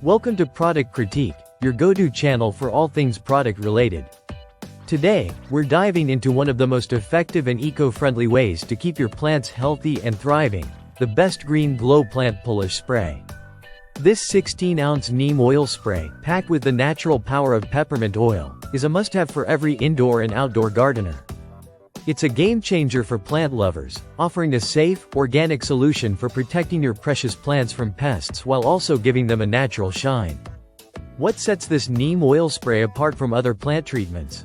Welcome to Product Critique, your go-to channel for all things product related. Today, we're diving into one of the most effective and eco-friendly ways to keep your plants healthy and thriving, the Best Green Glow Plant Polish Spray. This 16-ounce neem oil spray, packed with the natural power of peppermint oil, is a must-have for every indoor and outdoor gardener. It's a game-changer for plant lovers, offering a safe, organic solution for protecting your precious plants from pests while also giving them a natural shine. What sets this neem oil spray apart from other plant treatments?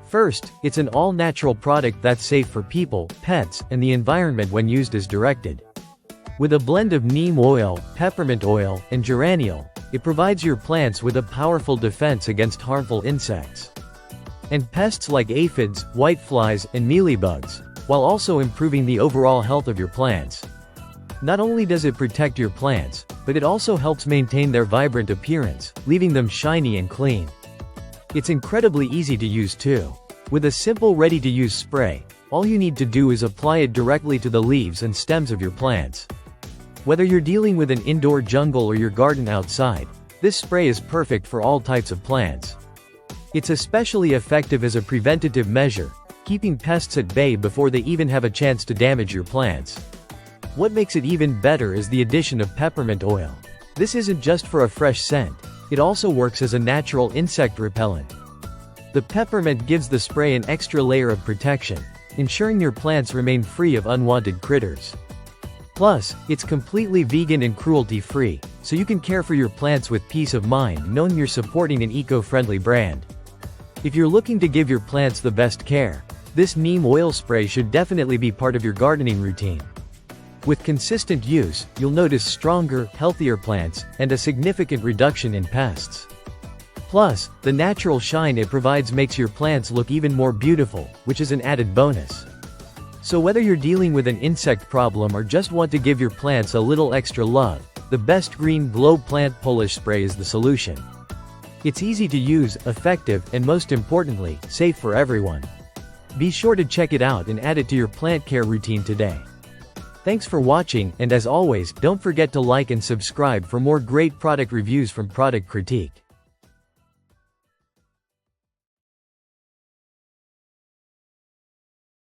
First, it's an all-natural product that's safe for people, pets, and the environment when used as directed. With a blend of neem oil, peppermint oil, and geraniol, it provides your plants with a powerful defense against harmful insects and pests like aphids, whiteflies, and mealybugs, while also improving the overall health of your plants. Not only does it protect your plants, but it also helps maintain their vibrant appearance, leaving them shiny and clean. It's incredibly easy to use too. With a simple ready-to-use spray, all you need to do is apply it directly to the leaves and stems of your plants. Whether you're dealing with an indoor jungle or your garden outside, this spray is perfect for all types of plants. It's especially effective as a preventative measure, keeping pests at bay before they even have a chance to damage your plants. What makes it even better is the addition of peppermint oil. This isn't just for a fresh scent, it also works as a natural insect repellent. The peppermint gives the spray an extra layer of protection, ensuring your plants remain free of unwanted critters. Plus, it's completely vegan and cruelty-free, so you can care for your plants with peace of mind knowing you're supporting an eco-friendly brand. If you're looking to give your plants the best care, this neem oil spray should definitely be part of your gardening routine. With consistent use, you'll notice stronger, healthier plants, and a significant reduction in pests. Plus, the natural shine it provides makes your plants look even more beautiful, which is an added bonus. So whether you're dealing with an insect problem or just want to give your plants a little extra love, the Best Green Glow Plant Polish Spray is the solution. It's easy to use, effective, and most importantly, safe for everyone. Be sure to check it out and add it to your plant care routine today. Thanks for watching, and as always, don't forget to like and subscribe for more great product reviews from Product Critique.